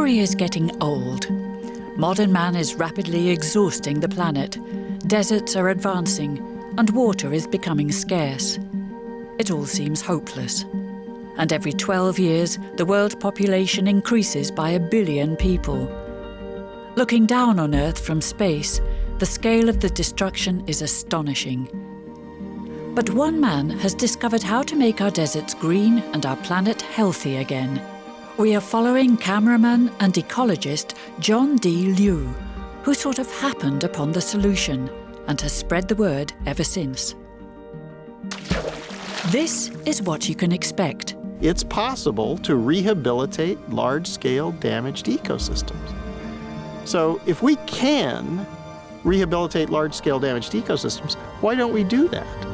story is getting old. Modern man is rapidly exhausting the planet. Deserts are advancing, and water is becoming scarce. It all seems hopeless. And every 12 years, the world population increases by 1 billion people. Looking down on Earth from space, the scale of the destruction is astonishing. But one man has discovered how to make our deserts green and our planet healthy again. We are following cameraman and ecologist John D. who sort of happened upon the solution and has spread the word ever since. This is what you can expect. It's possible to rehabilitate large-scale damaged ecosystems. So if we can rehabilitate large-scale damaged ecosystems, why don't we do that?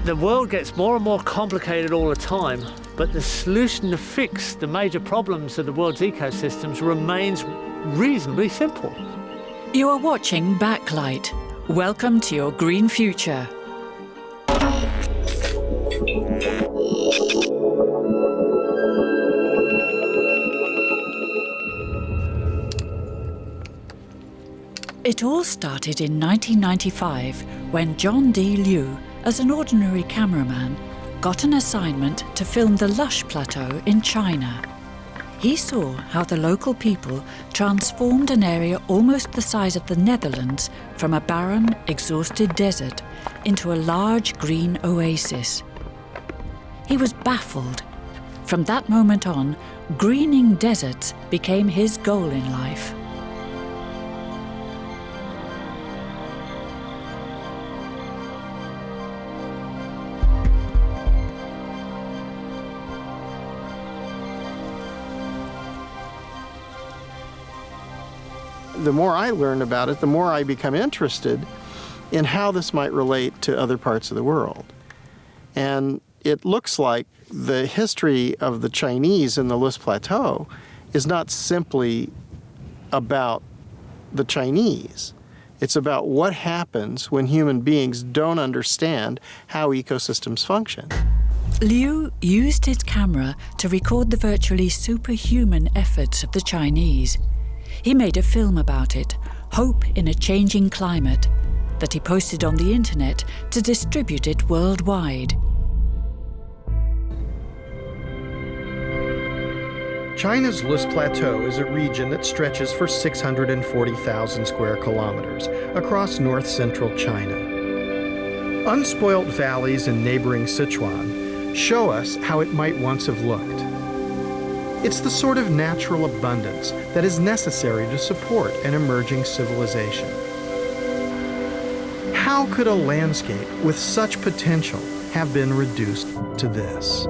The world gets more and more complicated all the time, but the solution to fix the major problems of the world's ecosystems remains reasonably simple. You are watching Backlight. Welcome to your green future. It all started in 1995 when John D. as an ordinary cameraman, got an assignment to film the lush plateau in China. He saw how the local people transformed an area almost the size of the Netherlands from a barren, exhausted desert into a large green oasis. He was baffled. From that moment on, greening deserts became his goal in life. The more I learn about it, the more I become interested in how this might relate to other parts of the world. And it looks like the history of the Chinese in the Loess Plateau is not simply about the Chinese. It's about what happens when human beings don't understand how ecosystems function. Liu used his camera to record the virtually superhuman efforts of the Chinese. He made a film about it, Hope in a Changing Climate, that he posted on the internet to distribute it worldwide. China's Loess Plateau is a region that stretches for 640,000 square kilometers across north-central China. Unspoilt valleys in neighboring Sichuan show us how it might once have looked. It's the sort of natural abundance that is necessary to support an emerging civilization. How could a landscape with such potential have been reduced to this?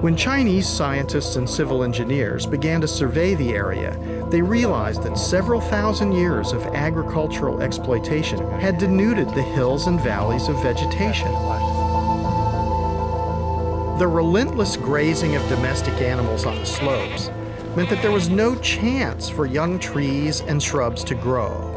When Chinese scientists and civil engineers began to survey the area, they realized that several thousand years of agricultural exploitation had denuded the hills and valleys of vegetation. The relentless grazing of domestic animals on the slopes meant that there was no chance for young trees and shrubs to grow.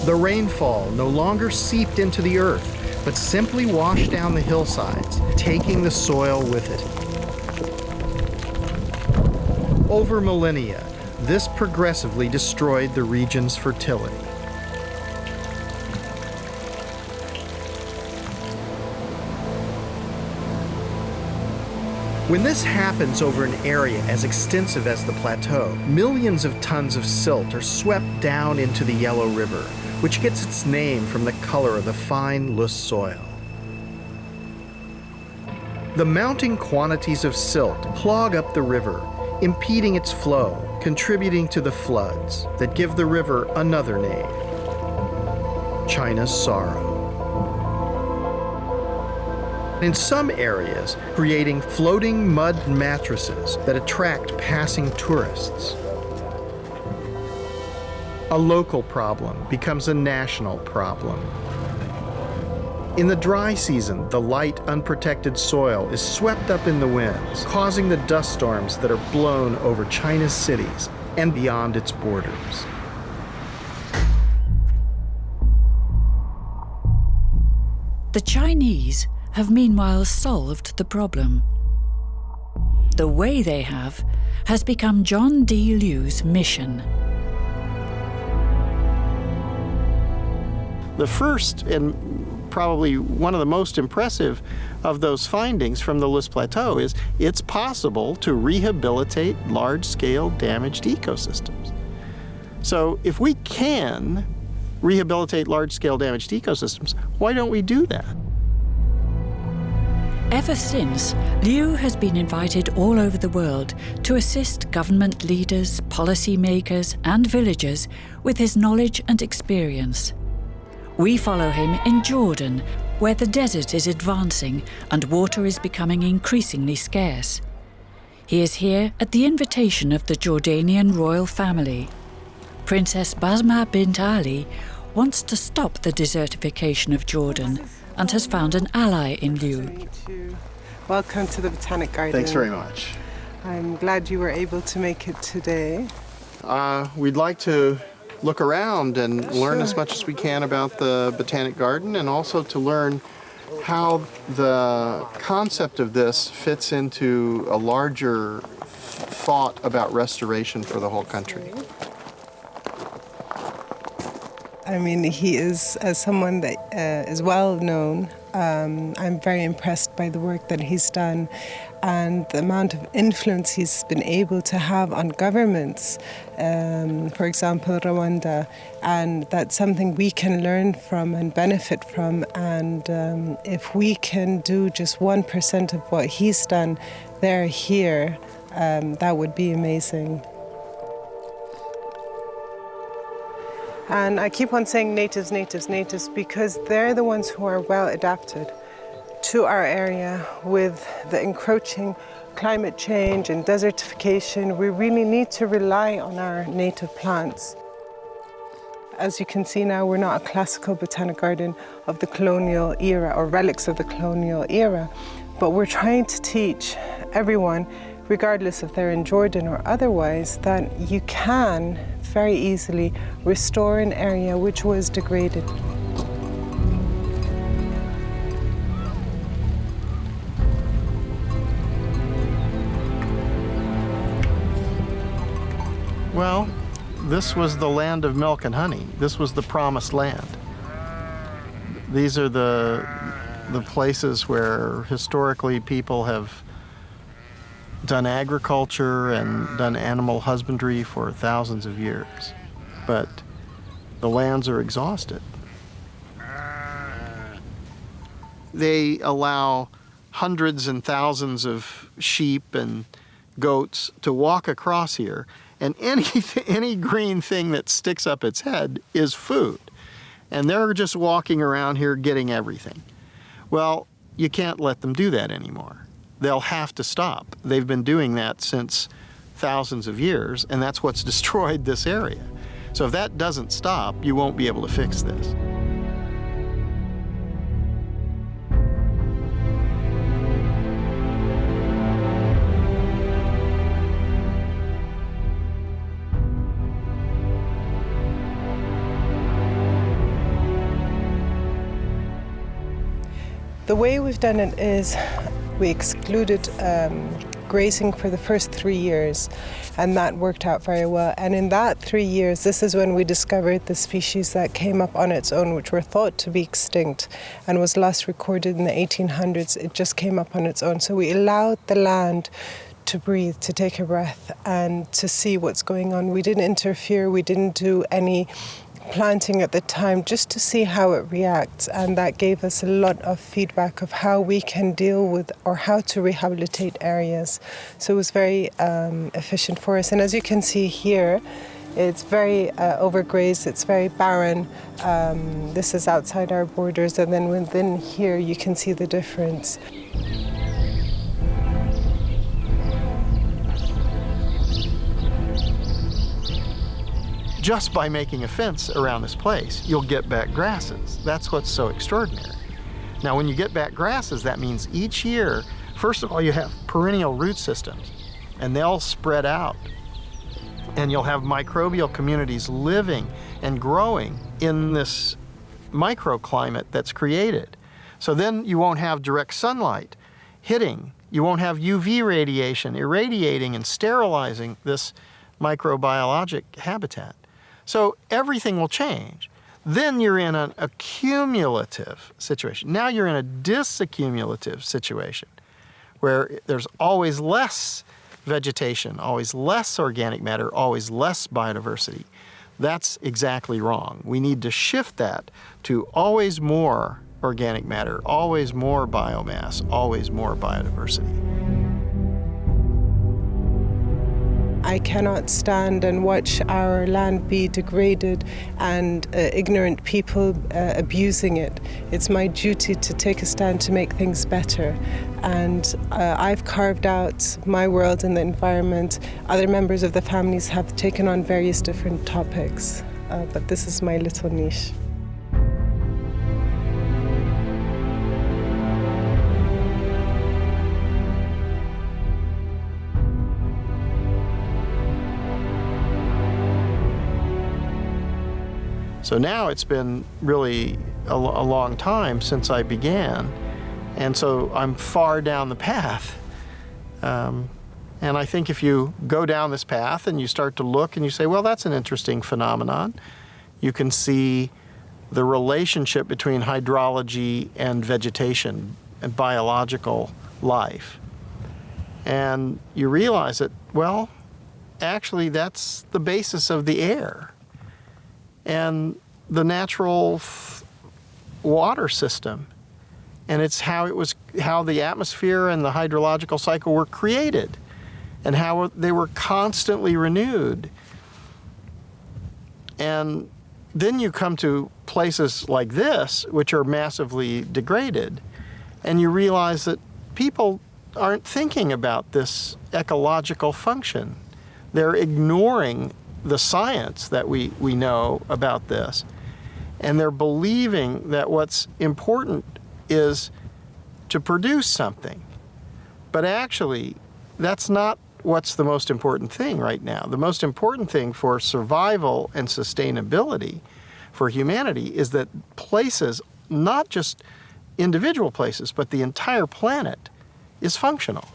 The rainfall no longer seeped into the earth, but simply washed down the hillsides, taking the soil with it. Over millennia, this progressively destroyed the region's fertility. When this happens over an area as extensive as the plateau, millions of tons of silt are swept down into the Yellow River, which gets its name from the color of the fine, loose soil. The mounting quantities of silt clog up the river, impeding its flow, contributing to the floods that give the river another name, China's Sorrow. In some areas, creating floating mud mattresses that attract passing tourists. A local problem becomes a national problem. In the dry season, the light, unprotected soil is swept up in the winds, causing the dust storms that are blown over China's cities and beyond its borders. The Chinese have meanwhile solved the problem. The way they have has become John D. Liu's mission. The first and probably one of the most impressive of those findings from the List Plateau is it's possible to rehabilitate large-scale damaged ecosystems. So if we can rehabilitate large-scale damaged ecosystems, why don't we do that? Ever since, Liu has been invited all over the world to assist government leaders, policymakers, and villagers with his knowledge and experience. We follow him in Jordan, where the desert is advancing and water is becoming increasingly scarce. He is here at the invitation of the Jordanian royal family. Princess Basma bint Ali wants to stop the desertification of Jordan and has found an ally in Liu. Welcome to the Botanic Garden. Thanks very much. I'm glad you were able to make it today. We'd like to look around and learn as much as we can about the Botanic Garden, and also to learn how the concept of this fits into a larger thought about restoration for the whole country. I mean, he is, as someone that is well known, I'm very impressed by the work that he's done and the amount of influence he's been able to have on governments, for example, Rwanda, and that's something we can learn from and benefit from. And if we can do just 1% of what he's done there, here, that would be amazing. And I keep on saying natives, natives, natives, because they're the ones who are well adapted to our area with the encroaching climate change and desertification. We really need to rely on our native plants. As you can see now, we're not a classical botanic garden of the colonial era or relics of the colonial era, but we're trying to teach everyone, regardless if they're in Jordan or otherwise, that you can very easily restore an area which was degraded. Well, this was the land of milk and honey. This was the promised land. These are the places where historically people have done agriculture and done animal husbandry for thousands of years. But the lands are exhausted. They allow hundreds and thousands of sheep and goats to walk across here, and any green thing that sticks up its head is food. And they're just walking around here getting everything. Well, you can't let them do that anymore. They'll have to stop. They've been doing that since thousands of years, and that's what's destroyed this area. So if that doesn't stop, you won't be able to fix this. The way we've done it is we excluded grazing for the first 3 years, and that worked out very well. And in that 3 years, this is when we discovered the species that came up on its own, which were thought to be extinct and was last recorded in the 1800s. It just came up on its own. So we allowed the land to breathe, to take a breath, and to see what's going on. We didn't interfere, we didn't do any planting at the time, just to see how it reacts, and that gave us a lot of feedback of how we can deal with or how to rehabilitate areas. So it was very efficient for us. And as you can see here, it's very overgrazed, it's very barren. This is outside our borders, and then within here you can see the difference. Just by making a fence around this place, you'll get back grasses. That's what's so extraordinary. Now, when you get back grasses, that means each year, first of all, you have perennial root systems, and they'll spread out And you'll have microbial communities living and growing in this microclimate that's created. So then you won't have direct sunlight hitting. You won't have UV radiation irradiating and sterilizing this microbiologic habitat. So everything will change. Then you're in an accumulative situation. Now you're in a disaccumulative situation where there's always less vegetation, always less organic matter, always less biodiversity. That's exactly wrong. We need to shift that to always more organic matter, always more biomass, always more biodiversity. I cannot stand and watch our land be degraded and ignorant people abusing it. It's my duty to take a stand to make things better. And I've carved out my world and the environment. Other members of the families have taken on various different topics, but this is my little niche. So now it's been really a long time since I began, and so I'm far down the path. And I think if you go down this path and you start to look and you say, well, that's an interesting phenomenon, you can see the relationship between hydrology and vegetation and biological life. And you realize that, well, actually that's the basis of the air and the natural water system. And it's how the atmosphere and the hydrological cycle were created and how they were constantly renewed. And then you come to places like this, which are massively degraded, and you realize that people aren't thinking about this ecological function. They're ignoring the science that we know about this, and they're believing that what's important is to produce something. But actually, that's not what's the most important thing right now. The most important thing for survival and sustainability for humanity is that places, not just individual places, but the entire planet, is functional.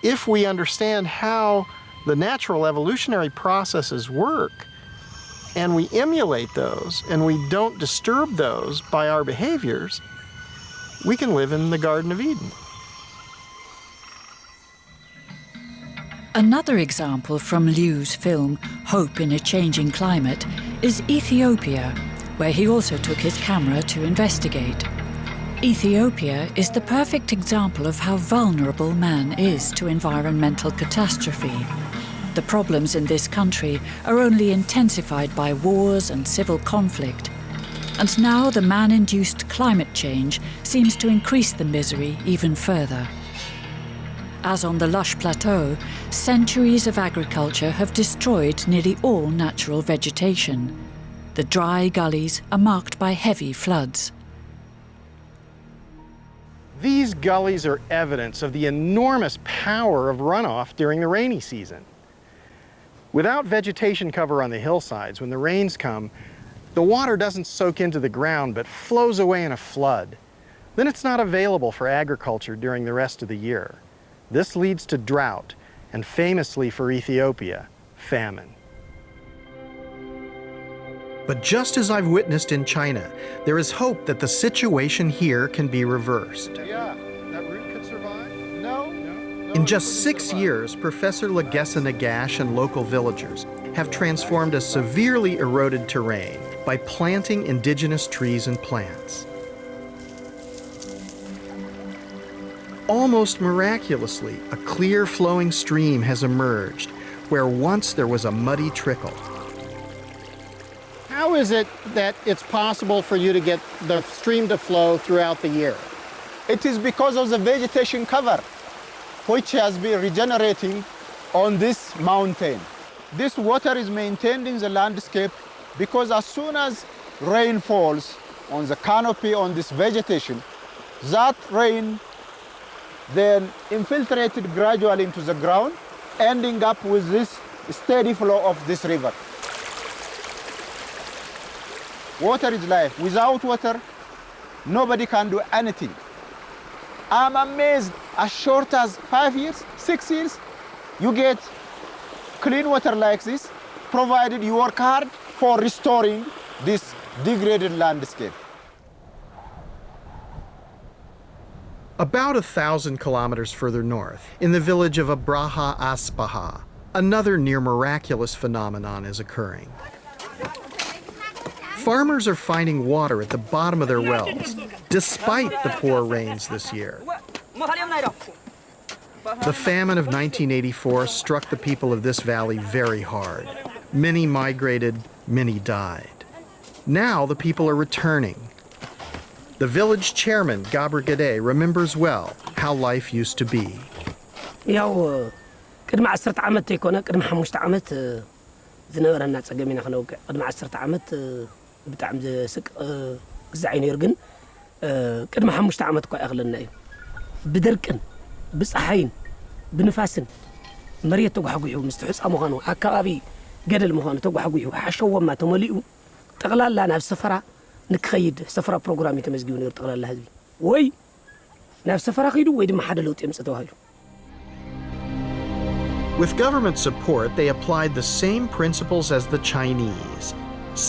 If we understand how the natural evolutionary processes work, and we emulate those, and we don't disturb those by our behaviors, we can live in the Garden of Eden. Another example from Liu's film, Hope in a Changing Climate, is Ethiopia, where he also took his camera to investigate. Ethiopia is the perfect example of how vulnerable man is to environmental catastrophe. The problems in this country are only intensified by wars and civil conflict. And now the man-induced climate change seems to increase the misery even further. As on the lush plateau, centuries of agriculture have destroyed nearly all natural vegetation. The dry gullies are marked by heavy floods. These gullies are evidence of the enormous power of runoff during the rainy season. Without vegetation cover on the hillsides, when the rains come, the water doesn't soak into the ground but flows away in a flood. Then it's not available for agriculture during the rest of the year. This leads to drought, and famously for Ethiopia, famine. But just as I've witnessed in China, there is hope that the situation here can be reversed. Yeah, that root could survive? No. In just 6 years, Professor Legessa Nagash and local villagers have transformed a severely eroded terrain by planting indigenous trees and plants. Almost miraculously, a clear flowing stream has emerged where once there was a muddy trickle. How is it that it's possible for you to get the stream to flow throughout the year? It is because of the vegetation cover, which has been regenerating on this mountain. This water is maintained in the landscape because as soon as rain falls on the canopy on this vegetation, that rain then infiltrated gradually into the ground, ending up with this steady flow of this river. Water is life. Without water, nobody can do anything. I'm amazed, as short as 5 years, 6 years, you get clean water like this, provided you work hard for restoring this degraded landscape. About 1,000 kilometers further north, in the village of Abraha Aspaha, another near miraculous phenomenon is occurring. Farmers are finding water at the bottom of their wells, despite the poor rains this year. The famine of 1984 struck the people of this valley very hard. Many migrated, many died. Now the people are returning. The village chairman, Gabr Gade, remembers well how life used to be. ቅድሚ 10 ዓመት ይኮነ ቅድሚ 5 ዓመት ዝነበረና ጸገሚና ክነውቅዕ ቅድሚ 10 ዓመት ብጣዕሚ ዝስቅ ግዛዕ ነይሩ ግን ቅድሚ 5 ዓመት እኳ ይኽለና እዩ ብድርቅን ብፀሓይን ብንፋስን መሬት ተጓሕጉሑ ምስ ትሕፃ ምዃኑ ኣከባቢ ገደል ምዃኑ ተጓሕጉሑ ሓሸወማ ተመሊኡ ጠቕላላ ናብ ሰፈራ ንክኸይድ ሰፈራ ፕሮግራም የተመዝጊቡ ነይሩ ጠቕላላ ህዝቢ ወይ ናብ ሰፈራ ኸይዱ ወይ ድማ ሓደ ለውጥ የምፅእ ተባሂሉ With government support, they applied the same principles as the Chinese,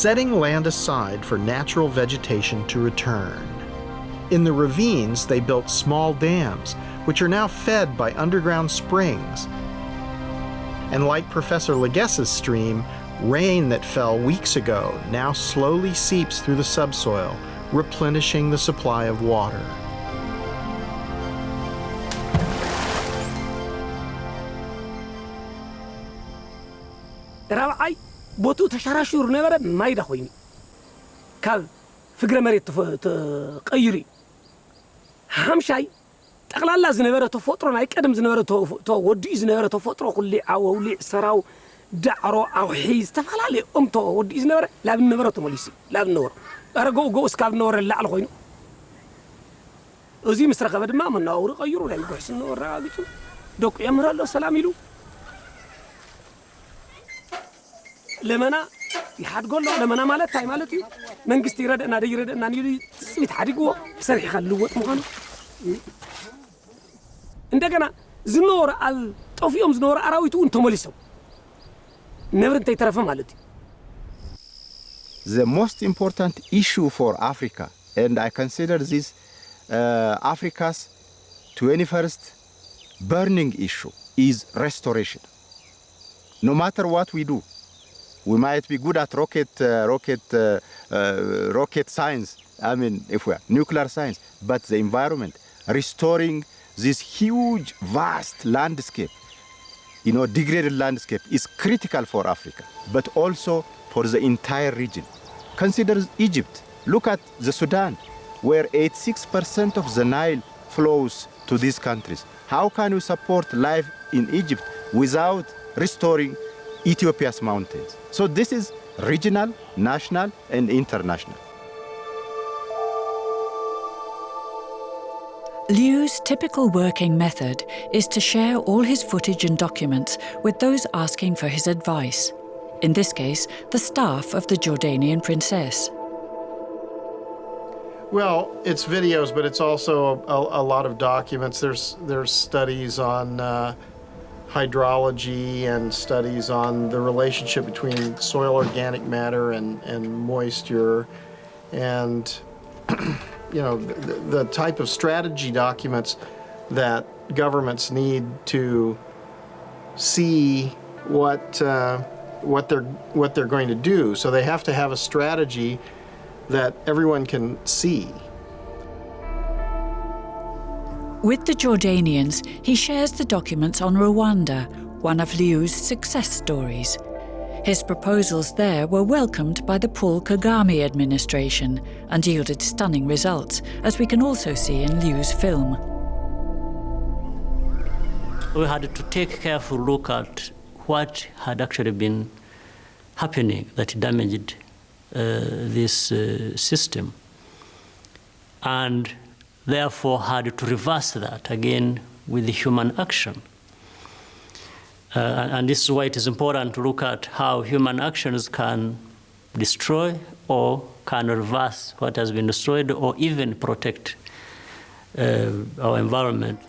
setting land aside for natural vegetation to return. In the ravines, they built small dams, which are now fed by underground springs. And like Professor Leges's stream, rain that fell weeks ago now slowly seeps through the subsoil, replenishing the supply of water. رابعي بوتو تشراشور نبرة ما يدخويني كاب فكرة مريت تقيري همشاي تقلال لا زنبرة تفطرو ناي قدم زنبرة تو ودي زنبرة تفطرو كل عو ولي سراو دعرو او حيز تفلالي تو ودي زنبرة لا بنبرة تمليسي لا بنور ارغو جو اسكاب نور لا على خوينو ازي مسرقه بدما من نور قيرو لا يحس نور راغيتو دوك يمرالو سلام يلو لمنا يحد قول له لمنا مالت تاي مالتي منقست يردنا دي يردنا نيلي تسويت حديقو سرح يخلوت مخانو عندنا زنور الطوفيوم زنور اراويتو انتو مليسو نبر انت يترفع مالتي The most important issue for Africa, and I consider this Africa's 21st burning issue, is restoration. No matter what we do, we might be good at rocket science, I mean, if we are nuclear science, but the environment, restoring this huge, vast landscape, degraded landscape is critical for Africa, but also for the entire region. Consider Egypt. Look at the Sudan, where 86% of the Nile flows to these countries. How can we support life in Egypt without restoring Ethiopia's mountains? So this is regional, national, and international. Liu's typical working method is to share all his footage and documents with those asking for his advice. In this case, the staff of the Jordanian princess. Well, it's videos, but it's also a lot of documents. There's studies on hydrology and studies on the relationship between soil organic matter and moisture, and the type of strategy documents that governments need to see what they're going to do. So they have to have a strategy that everyone can see. With the Jordanians, he shares the documents on Rwanda, one of Liu's success stories. His proposals there were welcomed by the Paul Kagame administration and yielded stunning results, as we can also see in Liu's film. We had to take a careful look at what had actually been happening that damaged this system, and therefore had to reverse that again with the human action. And this is why it is important to look at how human actions can destroy or can reverse what has been destroyed or even protect our environment.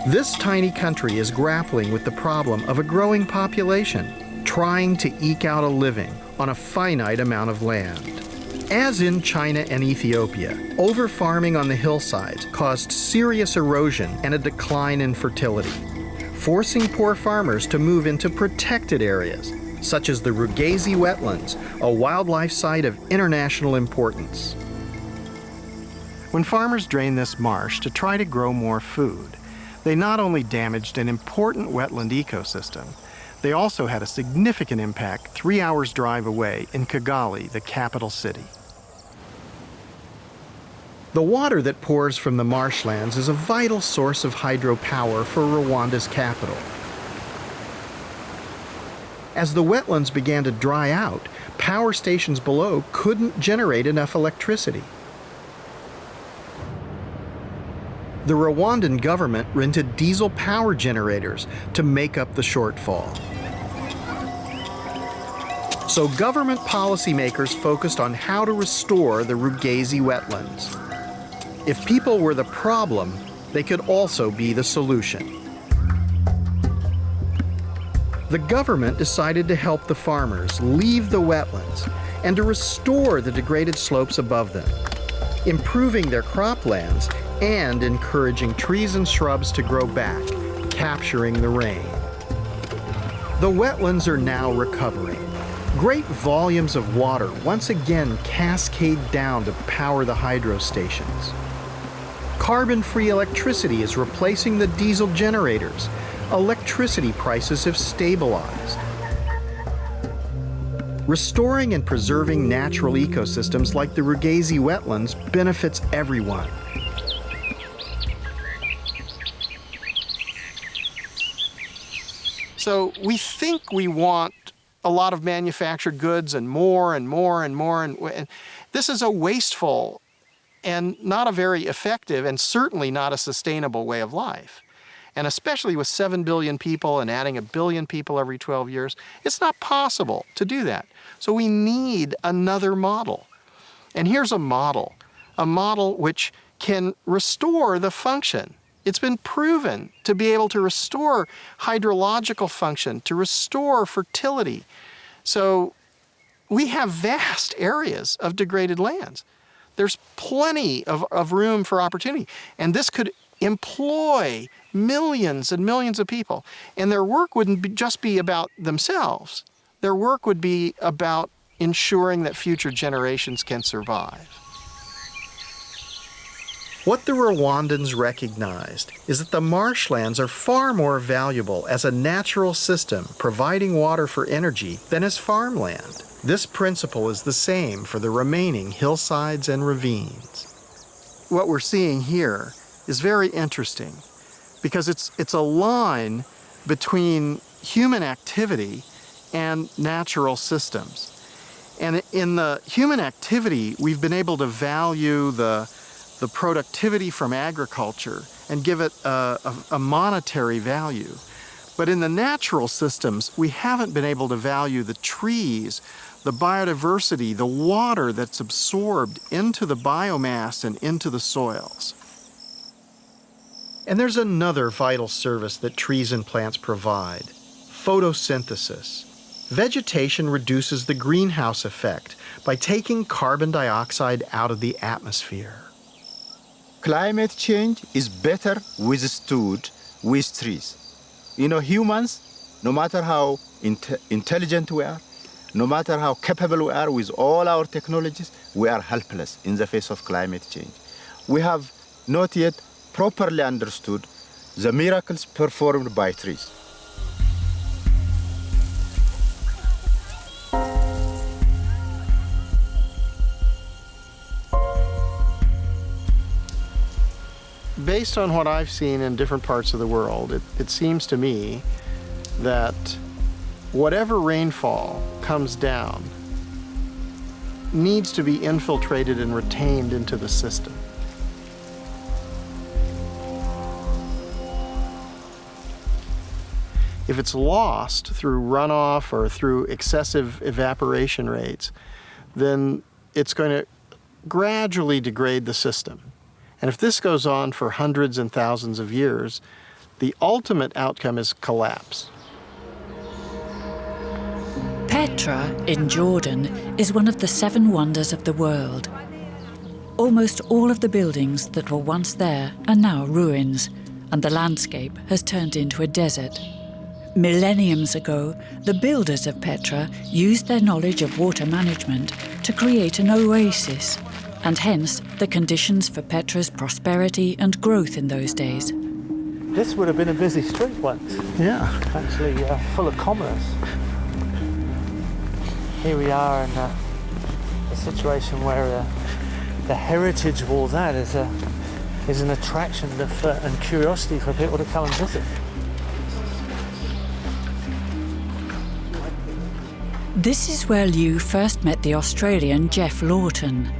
This tiny country is grappling with the problem of a growing population, trying to eke out a living on a finite amount of land. As in China and Ethiopia, over-farming on the hillsides caused serious erosion and a decline in fertility, forcing poor farmers to move into protected areas, such as the Rwanda wetlands, a wildlife site of international importance. When farmers drained this marsh to try to grow more food, they not only damaged an important wetland ecosystem, they also had a significant impact 3 hours' drive away in Kigali, the capital city. The water that pours from the marshlands is a vital source of hydropower for Rwanda's capital. As the wetlands began to dry out, power stations below couldn't generate enough electricity. The Rwandan government rented diesel power generators to make up the shortfall. So government policymakers focused on how to restore the Rwanda wetlands. If people were the problem, they could also be the solution. The government decided to help the farmers leave the wetlands and to restore the degraded slopes above them, improving their croplands and encouraging trees and shrubs to grow back, capturing the rain. The wetlands are now recovering. Great volumes of water once again cascade down to power the hydro stations. Carbon-free electricity is replacing the diesel generators. Electricity prices have stabilized. Restoring and preserving natural ecosystems like the Rwanda wetlands benefits everyone. So we think we want a lot of manufactured goods and more and more and more. And this is a wasteful and not a very effective and certainly not a sustainable way of life. And especially with 7 billion people and adding 1 billion people every 12 years, it's not possible to do that. So we need another model. And here's a model which can restore the function. It's been proven to be able to restore hydrological function, to restore fertility. So we have vast areas of degraded lands. There's plenty of room for opportunity. And this could employ millions and millions of people. And their work wouldn't just be about themselves. Their work would be about ensuring that future generations can survive. What the Rwandans recognized is that the marshlands are far more valuable as a natural system providing water for energy than as farmland. This principle is the same for the remaining hillsides and ravines. What we're seeing here is very interesting because it's a line between human activity and natural systems. And in the human activity, we've been able to value the productivity from agriculture and give it a monetary value. But in the natural systems, we haven't been able to value the trees, the biodiversity, the water that's absorbed into the biomass and into the soils. And there's another vital service that trees and plants provide: photosynthesis. Vegetation reduces the greenhouse effect by taking carbon dioxide out of the atmosphere. Climate change is better withstood with trees. You know, humans, no matter how intelligent we are, no matter how capable we are with all our technologies, we are helpless in the face of climate change. We have not yet properly understood the miracles performed by trees. Based on what I've seen in different parts of the world, it seems to me that whatever rainfall comes down needs to be infiltrated and retained into the system. If it's lost through runoff or through excessive evaporation rates, then it's going to gradually degrade the system. And if this goes on for hundreds and thousands of years, the ultimate outcome is collapse. Petra in Jordan is one of the 7 wonders of the world. Almost all of the buildings that were once there are now ruins, and the landscape has turned into a desert. Millenniums ago, the builders of Petra used their knowledge of water management to create an oasis, and hence the conditions for Petra's prosperity and growth in those days. This would have been a busy street once. Yeah. Actually full of commerce. Here we are in a situation where the heritage of all that is an attraction and curiosity for people to come and visit. This is where Liu first met the Australian Jeff Lawton.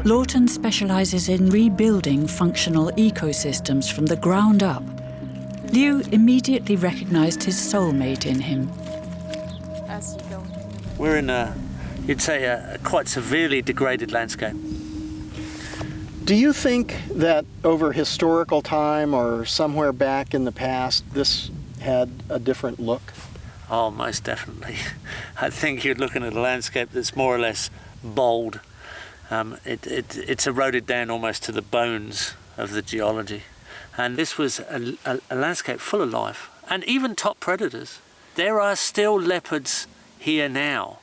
Lawton specialises in rebuilding functional ecosystems from the ground up. Liu immediately recognised his soulmate in him. We're in you'd say, a quite severely degraded landscape. Do you think that over historical time or somewhere back in the past, this had a different look? Oh, most definitely. I think you're looking at a landscape that's more or less bald. It's eroded down almost to the bones of the geology. And this was a landscape full of life, and even top predators. There are still leopards here now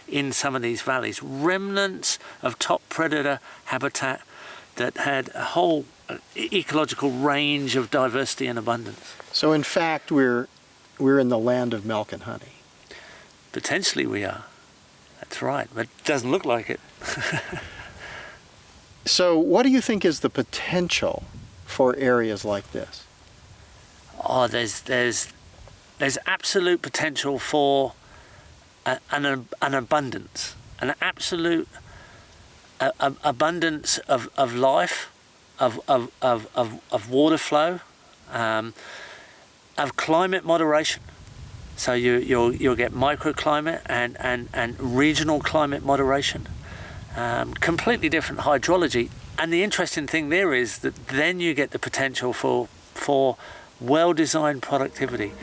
in some of these valleys, remnants of top predator habitat that had a whole ecological range of diversity and abundance. So in fact, we're in the land of milk and honey. Potentially we are. That's right, but it doesn't look like it. So what do you think is the potential for areas like this? Oh, there's absolute potential for an abundance, an absolute abundance of life, of water flow, of climate moderation. So you'll get microclimate and regional climate moderation. Completely different hydrology. And the interesting thing there is that then you get the potential for well-designed productivity,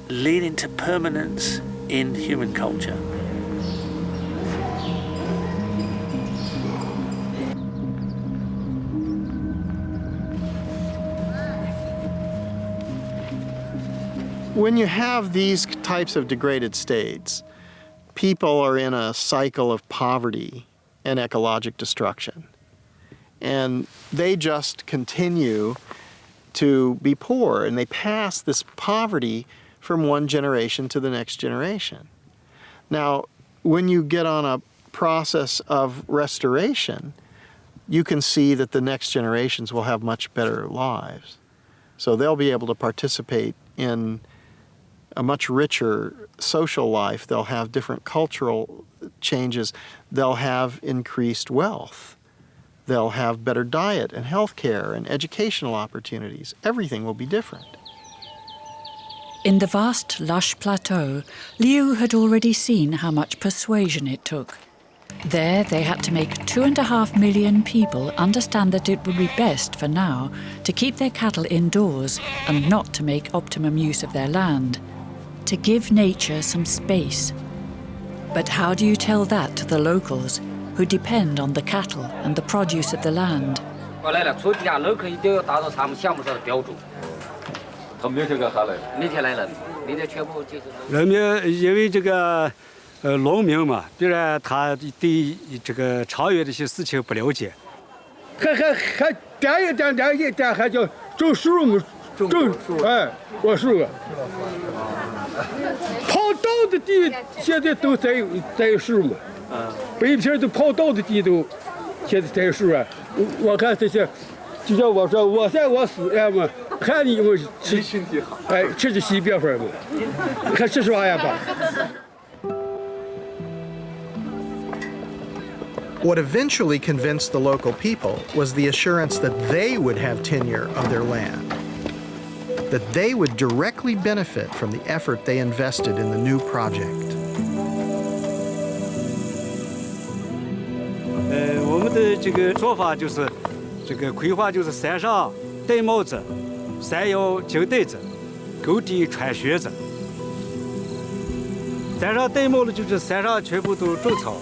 leading to permanence in human culture. When you have these types of degraded states, people are in a cycle of poverty and ecologic destruction. And they just continue to be poor, and they pass this poverty from one generation to the next generation. Now, when you get on a process of restoration, you can see that the next generations will have much better lives. So they'll be able to participate in a much richer social life. They'll have different cultural changes. They'll have increased wealth. They'll have better diet and health care and educational opportunities. Everything will be different. In the vast, lush plateau, Liu had already seen how much persuasion it took. There, they had to make 2.5 million people understand that it would be best for now to keep their cattle indoors and not to make optimum use of their land, to give nature some space. But how do you tell that to the locals who depend on the cattle and the produce of the land? What eventually convinced the local people was the assurance that they would have tenure of their land. that they would directly benefit from the effort they invested in the new project. 我们的这个做法就是，这个规划就是山上戴帽子，山腰紧带着，沟底穿靴子。山上戴帽子就是山上全部都种草。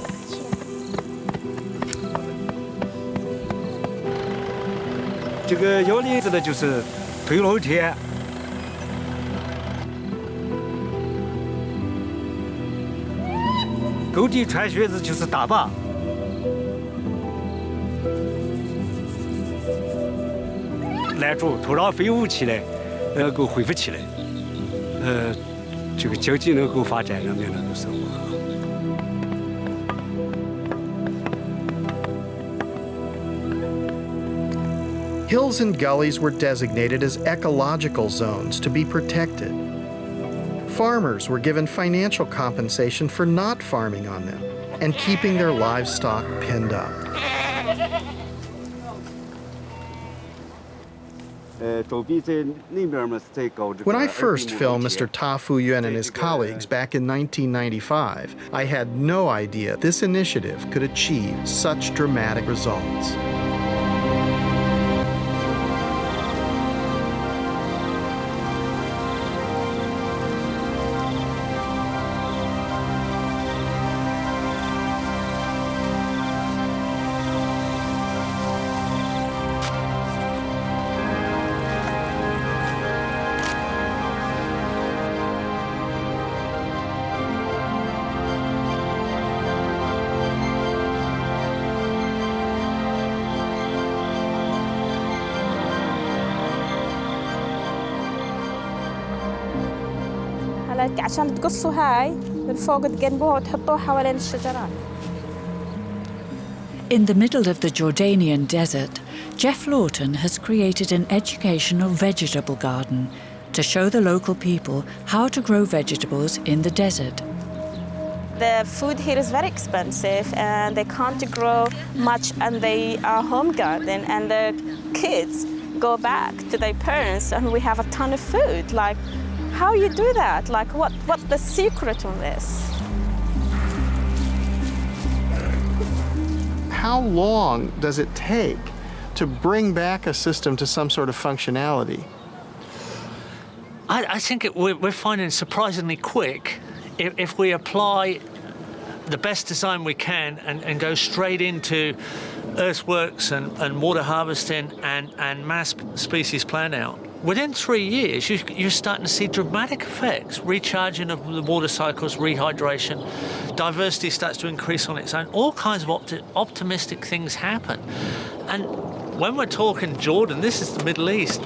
这个摇铃子的就是推农田。沟底穿靴子就是打坝。 拦住土壤废物起来，能够恢复起来，这个经济能够发展，人民能够生活。 Hills and gullies were designated as ecological zones to be protected. Farmers were given financial compensation for not farming on them and keeping their livestock penned up. When I first filmed Mr. Ta Fu-Yuan and his colleagues back in 1995, I had no idea this initiative could achieve such dramatic results. عشان تقصوا هاي من فوق تجنبوها وتحطوها حوالين الشجرات. In the middle of the Jordanian desert, Jeff Lawton has created an educational vegetable garden to show the local people how to grow vegetables in the desert. The food here is very expensive and they can't grow much and they are home garden and the kids go back to their parents and we have a ton of food. Like, how you do that? Like, what's the secret on this? How long does it take to bring back a system to some sort of functionality? I think we're finding surprisingly quick if we apply the best design we can and go straight into earthworks and water harvesting and mass species plan out. Within 3 years, you're starting to see dramatic effects, recharging of the water cycles, rehydration, diversity starts to increase on its own, all kinds of optimistic things happen. And when we're talking Jordan, this is the Middle East.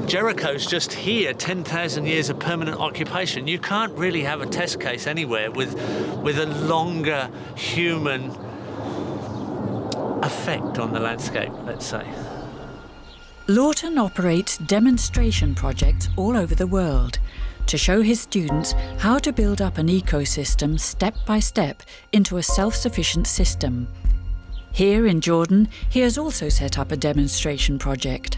Jericho's just here, 10,000 years of permanent occupation. You can't really have a test case anywhere with a longer human effect on the landscape, let's say. Lawton operates demonstration projects all over the world to show his students how to build up an ecosystem step by step into a self-sufficient system. Here in Jordan, he has also set up a demonstration project.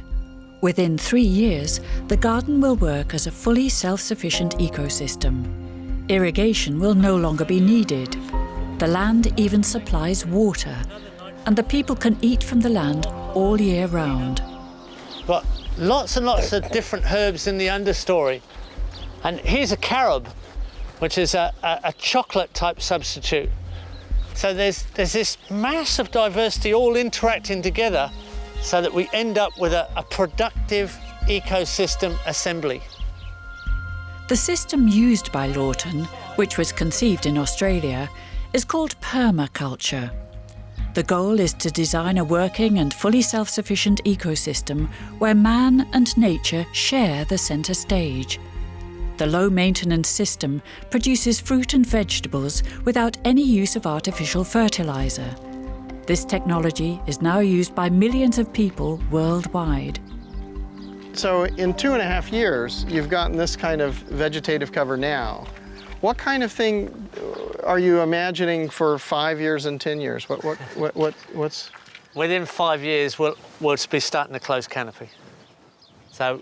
Within 3 years, the garden will work as a fully self-sufficient ecosystem. Irrigation will no longer be needed. The land even supplies water, and the people can eat from the land all year round. Got lots and lots of different herbs in the understory. And here's a carob, which is a chocolate type substitute. So there's this massive diversity all interacting together so that we end up with a productive ecosystem assembly. The system used by Lawton, which was conceived in Australia, is called permaculture. The goal is to design a working and fully self-sufficient ecosystem where man and nature share the centre stage. The low-maintenance system produces fruit and vegetables without any use of artificial fertiliser. This technology is now used by millions of people worldwide. So in 2.5 years, you've gotten this kind of vegetative cover now. What kind of thing are you imagining for 5 years and 10 years? What's? Within 5 years, we'll be starting a closed canopy. So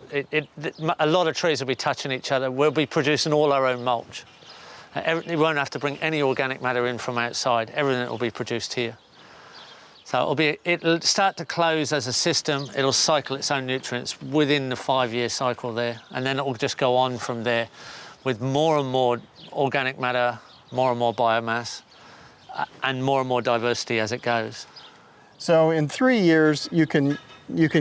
a lot of trees will be touching each other. We'll be producing all our own mulch. We won't have to bring any organic matter in from outside. Everything will be produced here. So it'll start to close as a system. It'll cycle its own nutrients within the 5-year cycle there, and then it will just go on from there with more and more organic matter, more and more biomass, and more diversity as it goes. So in 3 years, you can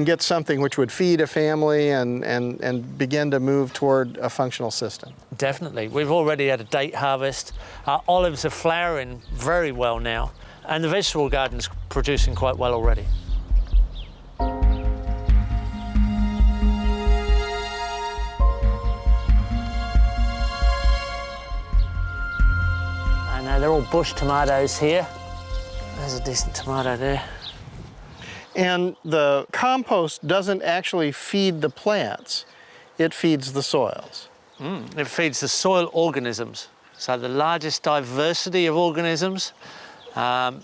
get something which would feed a family and begin to move toward a functional system. Definitely. We've already had a date harvest. Our olives are flowering very well now, and the vegetable garden's producing quite well already. I know they're all bush tomatoes here. There's a decent tomato there. And the compost doesn't actually feed the plants, it feeds the soils. It feeds the soil organisms. So the largest diversity of organisms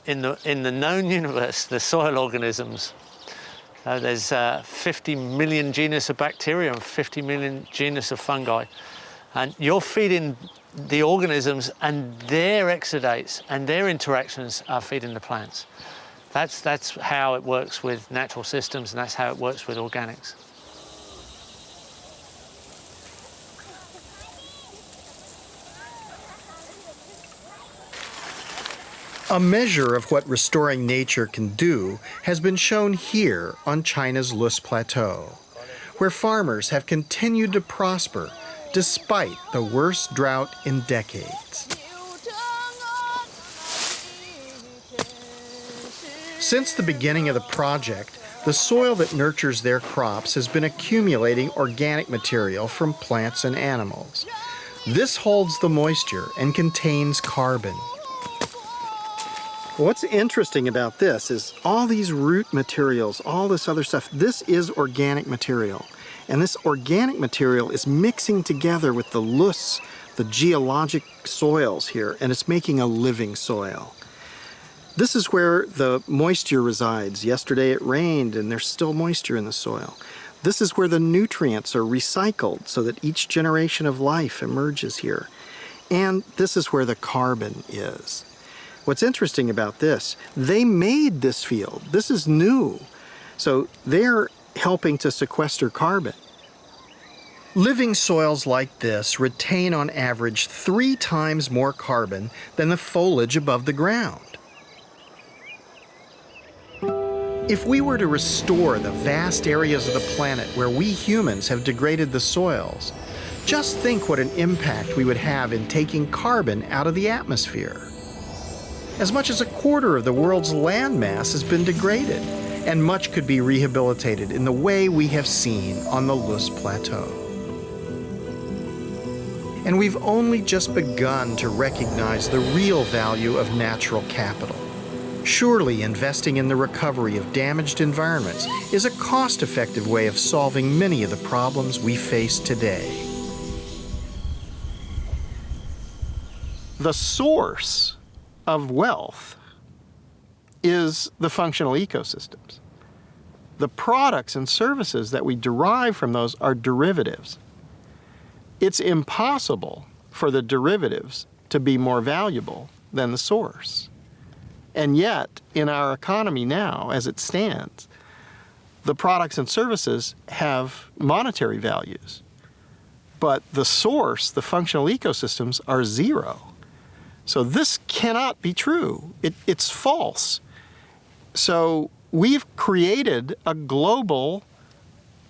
in the known universe, the soil organisms. So there's 50 million genus of bacteria and 50 million genus of fungi. And you're feeding the organisms, and their exudates and their interactions are feeding the plants. That's how it works with natural systems, and that's how it works with organics. A measure of what restoring nature can do has been shown here on China's Lus Plateau, where farmers have continued to prosper despite the worst drought in decades. Since the beginning of the project, the soil that nurtures their crops has been accumulating organic material from plants and animals. This holds the moisture and contains carbon. What's interesting about this is all these root materials, all this other stuff, this is organic material. And this organic material is mixing together with the loess, the geologic soils here, and it's making a living soil. This is where the moisture resides. Yesterday it rained and there's still moisture in the soil. This is where the nutrients are recycled so that each generation of life emerges here. And this is where the carbon is. What's interesting about this, they made this field. This is new. So they're helping to sequester carbon. Living soils like this retain on average 3 times more carbon than the foliage above the ground. If we were to restore the vast areas of the planet where we humans have degraded the soils, just think what an impact we would have in taking carbon out of the atmosphere. As much as 1/4 of the world's land mass has been degraded, and much could be rehabilitated in the way we have seen on the Lus Plateau. And we've only just begun to recognize the real value of natural capital. Surely investing in the recovery of damaged environments is a cost-effective way of solving many of the problems we face today. The source of wealth is the functional ecosystems. The products and services that we derive from those are derivatives. It's impossible for the derivatives to be more valuable than the source. And yet, in our economy now, as it stands, the products and services have monetary values. But the source, the functional ecosystems, are zero. So this cannot be true. It's false. So we've created a global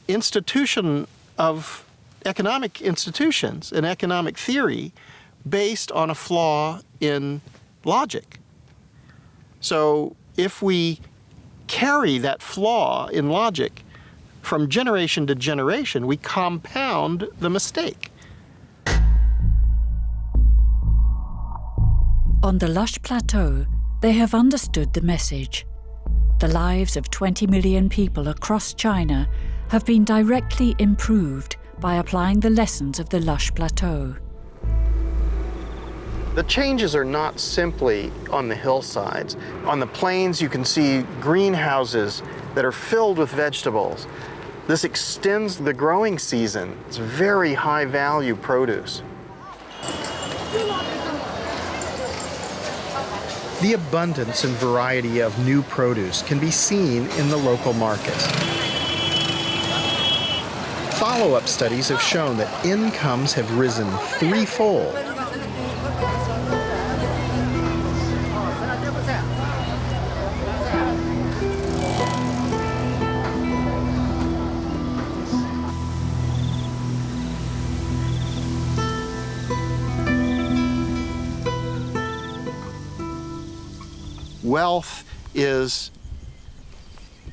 institution of economic institutions, an economic theory based on a flaw in logic. So if we carry that flaw in logic from generation to generation, we compound the mistake. On the lush plateau, they have understood the message. The lives of 20 million people across China have been directly improved by applying the lessons of the lush plateau. The changes are not simply on the hillsides. On the plains, you can see greenhouses that are filled with vegetables. This extends the growing season. It's very high value produce. The abundance and variety of new produce can be seen in the local markets. Follow-up studies have shown that incomes have risen threefold. Wealth is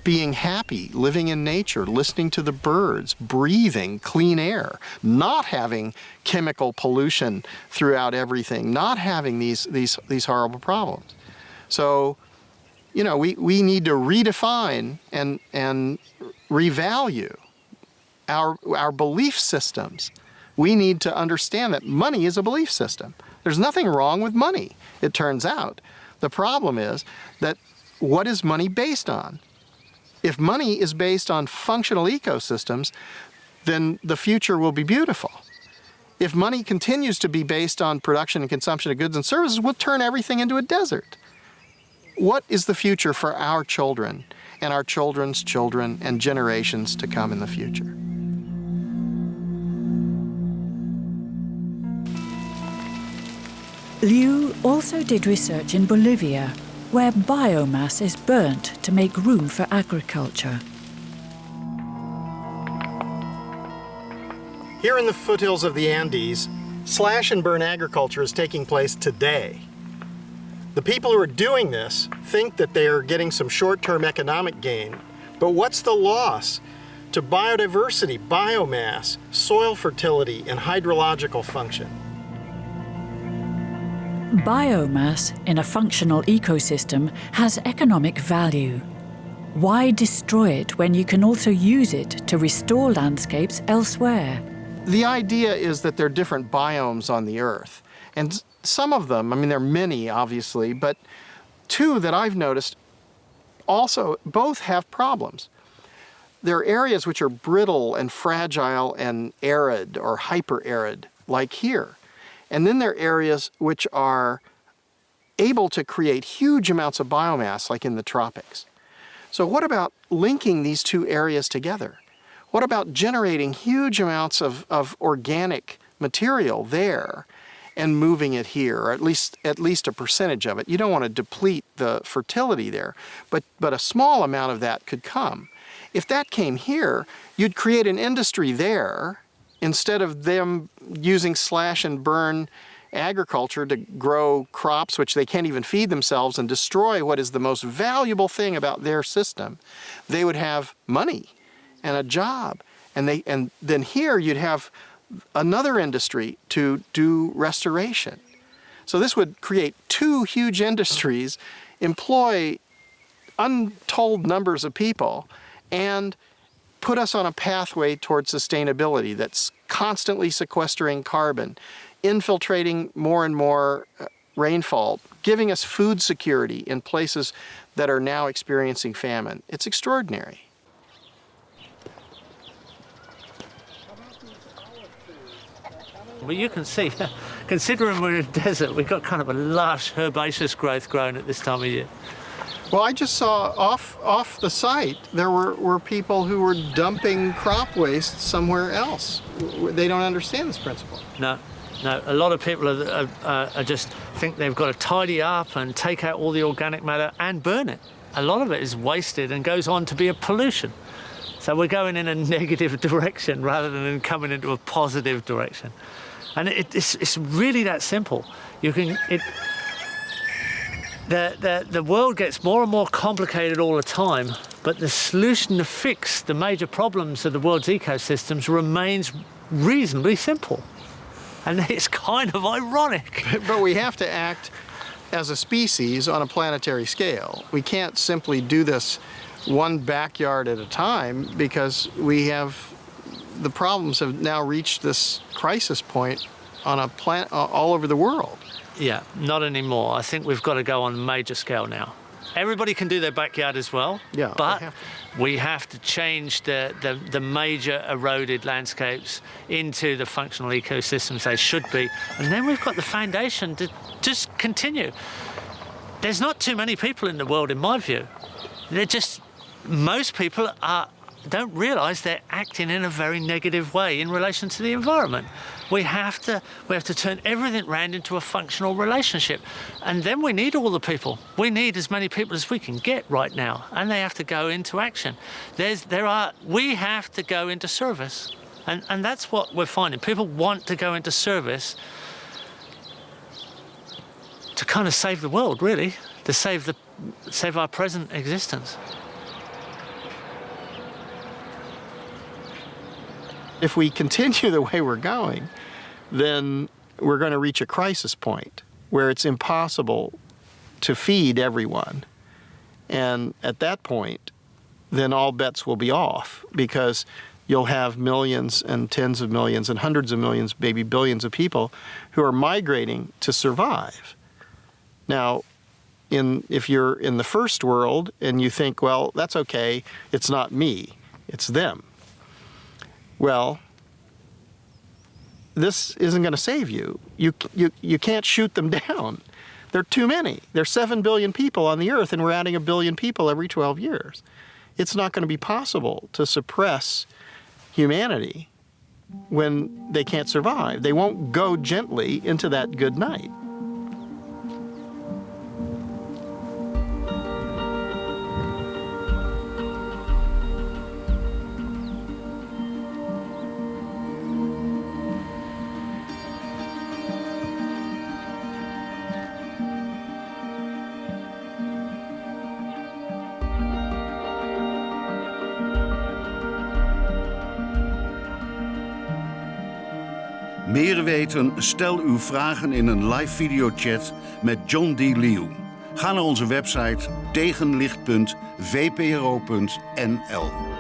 being happy, living in nature, listening to the birds, breathing clean air, not having chemical pollution throughout everything, not having these horrible problems. So, you know, we need to redefine and revalue our belief systems. We need to understand that money is a belief system. There's nothing wrong with money, it turns out. The problem is that what is money based on? If money is based on functional ecosystems, then the future will be beautiful. If money continues to be based on production and consumption of goods and services, we'll turn everything into a desert. What is the future for our children and our children's children and generations to come in the future? Liu also did research in Bolivia, where biomass is burnt to make room for agriculture. Here in the foothills of the Andes, slash and burn agriculture is taking place today. The people who are doing this think that they are getting some short-term economic gain, but what's the loss to biodiversity, biomass, soil fertility, and hydrological function? Biomass in a functional ecosystem has economic value. Why destroy it when you can also use it to restore landscapes elsewhere? The idea is that there are different biomes on the Earth. And some of them, I mean, there are many, obviously, but two that I've noticed also both have problems. There are areas which are brittle and fragile and arid or hyper-arid, like here. And then there are areas which are able to create huge amounts of biomass, like in the tropics. So what about linking these two areas together? What about generating huge amounts of organic material there and moving it here, or at least a percentage of it? You don't want to deplete the fertility there, but a small amount of that could come. If that came here, you'd create an industry there, instead of them using slash and burn agriculture to grow crops which they can't even feed themselves and destroy what is the most valuable thing about their system. They would have money and a job. And then here you'd have another industry to do restoration. So this would create two huge industries, employ untold numbers of people, and put us on a pathway towards sustainability that's constantly sequestering carbon, infiltrating more and more rainfall, giving us food security in places that are now experiencing famine. It's extraordinary. Well, you can see, considering we're in a desert, we've got kind of a lush herbaceous growth growing at this time of year. Well, I just saw off the site, there were people who were dumping crop waste somewhere else. They don't understand this principle. No, a lot of people are just think they've got to tidy up and take out all the organic matter and burn it. A lot of it is wasted and goes on to be a pollution. So we're going in a negative direction rather than coming into a positive direction. And it's really that simple. The world gets more and more complicated all the time, but the solution to fix the major problems of the world's ecosystems remains reasonably simple. And it's kind of ironic. But we have to act as a species on a planetary scale. We can't simply do this one backyard at a time, because the problems have now reached this crisis point on a planet all over the world. Yeah, not anymore. I think we've got to go on a major scale now. Everybody can do their backyard as well, Yeah, but we have to change the major eroded landscapes into the functional ecosystems they should be. And then we've got the foundation to just continue. There's not too many people in the world, in my view. Most people don't realise they're acting in a very negative way in relation to the environment. We have to turn everything round into a functional relationship, and then we need all the people. We need as many people as we can get right now, and they have to go into action. We have to go into service, and that's what we're finding. People want to go into service to kind of save the world, really, to save our present existence. If we continue the way we're going, then we're going to reach a crisis point where it's impossible to feed everyone. And at that point, then all bets will be off, because you'll have millions and tens of millions and hundreds of millions, maybe billions of people who are migrating to survive. Now, if you're in the first world and you think, well, that's okay, it's not me, it's them. Well, this isn't going to save you. You can't shoot them down. There are too many. There's 7 billion people on the earth, and we're adding 1 billion people every 12 years. It's not going to be possible to suppress humanity when they can't survive. They won't go gently into that good night. Meer weten? Stel uw vragen in een live videochat met John D. Liu. Ga naar onze website tegenlicht.vpro.nl.